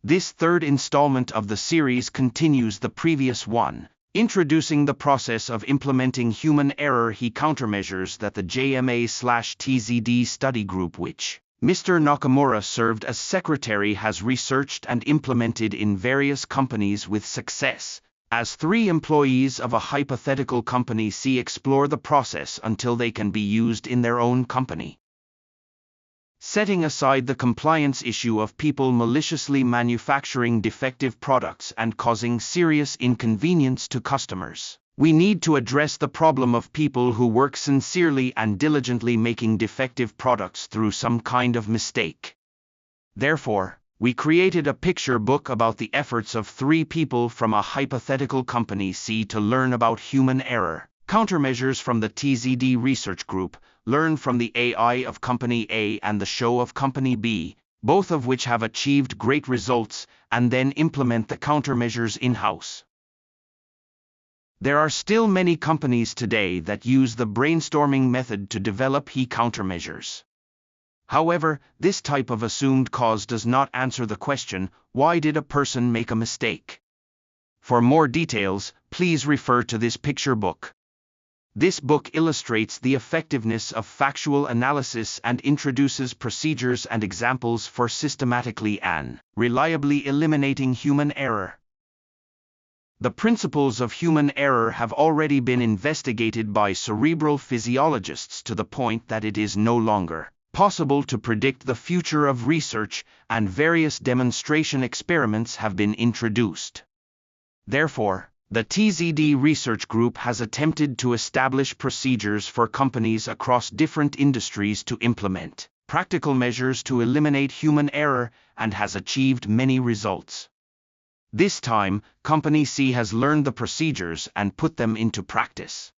This third installment of the series continues the previous one, introducing the process of implementing human error countermeasures that the JMA/TZD Study Group, which Mr. Nakamura served as secretary, has researched and implemented in various companies with success. As 3 employees of a hypothetical company C explore the process until they can be used in their own company. Setting aside the compliance issue of people maliciously manufacturing defective products and causing serious inconvenience to customers, we need to address the problem of people who work sincerely and diligently making defective products through some kind of mistake. Therefore, we created a picture book about the efforts of 3 people from a hypothetical company C to learn about human error countermeasures from the TZD Research Group, learn from the AI of Company A and the show of Company B, both of which have achieved great results, and then implement the countermeasures in-house. There are still many companies today that use the brainstorming method to develop countermeasures. However, this type of assumed cause does not answer the question, why did a person make a mistake? For more details, please refer to this picture book. This book illustrates the effectiveness of factual analysis and introduces procedures and examples for systematically and reliably eliminating human error. The principles of human error have already been investigated by cerebral physiologists to the point that it is no longer possible to predict the future of research, and various demonstration experiments have been introduced. Therefore, the TZD Research Group has attempted to establish procedures for companies across different industries to implement practical measures to eliminate human error, and has achieved many results. This time, Company C has learned the procedures and put them into practice.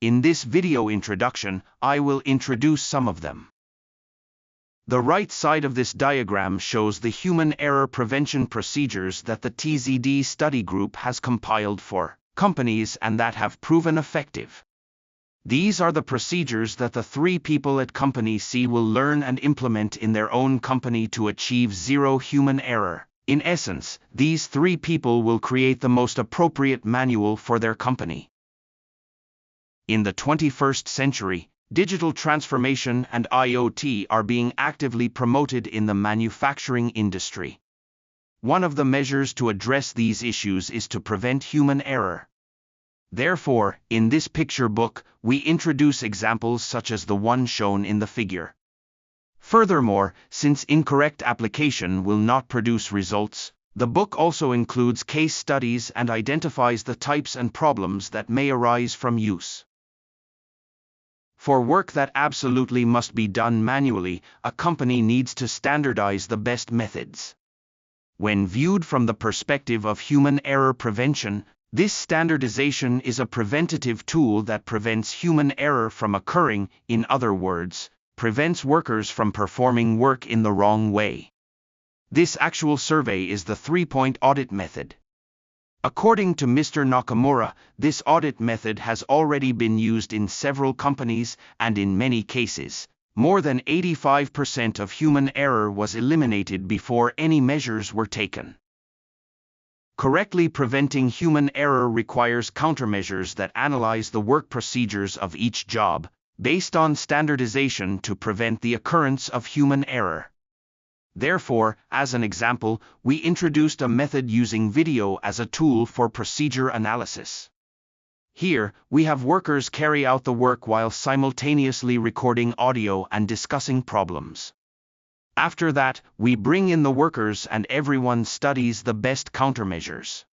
In this video introduction, I will introduce some of them. The right side of this diagram shows the human error prevention procedures that the TZD Study Group has compiled for companies and that have proven effective. These are the procedures that the 3 people at Company C will learn and implement in their own company to achieve zero human error. In essence, these 3 people will create the most appropriate manual for their company. In the 21st century, digital transformation and IoT are being actively promoted in the manufacturing industry. One of the measures to address these issues is to prevent human error. Therefore, in this picture book, we introduce examples such as the one shown in the figure. Furthermore, since incorrect application will not produce results, the book also includes case studies and identifies the types and problems that may arise from use. For work that absolutely must be done manually, a company needs to standardize the best methods. When viewed from the perspective of human error prevention, this standardization is a preventative tool that prevents human error from occurring, in other words, prevents workers from performing work in the wrong way. This actual survey is the 3-point audit method. According to Mr. Nakamura, this audit method has already been used in several companies, and in many cases, more than 85% of human error was eliminated before any measures were taken. Correctly preventing human error requires countermeasures that analyze the work procedures of each job, based on standardization to prevent the occurrence of human error. Therefore, as an example, we introduced a method using video as a tool for procedure analysis. Here, we have workers carry out the work while simultaneously recording audio and discussing problems. After that, we bring in the workers and everyone studies the best countermeasures.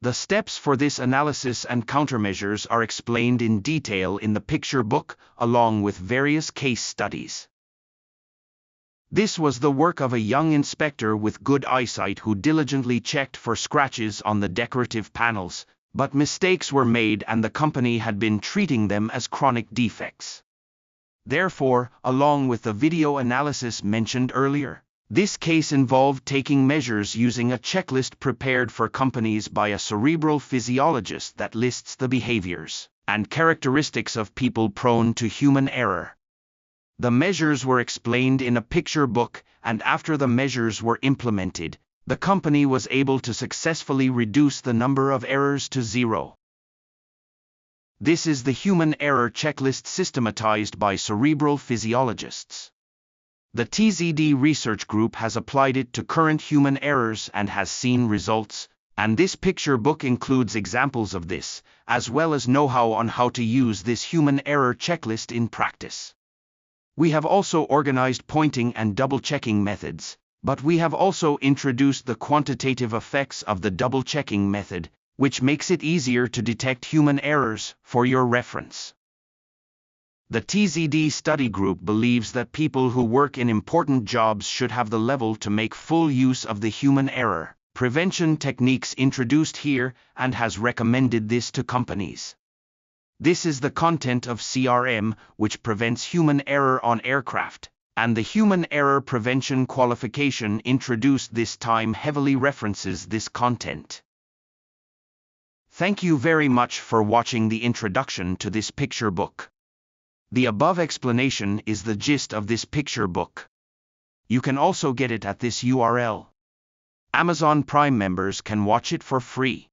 The steps for this analysis and countermeasures are explained in detail in the picture book, along with various case studies. This was the work of a young inspector with good eyesight who diligently checked for scratches on the decorative panels, but mistakes were made and the company had been treating them as chronic defects. Therefore, along with the video analysis mentioned earlier, this case involved taking measures using a checklist prepared for companies by a cerebral physiologist that lists the behaviors and characteristics of people prone to human error. The measures were explained in a picture book, and after the measures were implemented, The company was able to successfully reduce the number of errors to 0. This is the human error checklist systematized by cerebral physiologists. The TZD Research Group has applied it to current human errors and has seen results, and this picture book includes examples of this, as well as know-how on how to use this human error checklist in practice. We have also organized pointing and double-checking methods, but we have also introduced the quantitative effects of the double-checking method, which makes it easier to detect human errors, for your reference. The TZD Study Group believes that people who work in important jobs should have the level to make full use of the human error prevention techniques introduced here, and has recommended this to companies. This is the content of CRM, which prevents human error on aircraft, and the human error prevention qualification introduced this time heavily references this content. Thank you very much for watching the introduction to this picture book. The above explanation is the gist of this picture book. You can also get it at this URL. Amazon Prime members can watch it for free.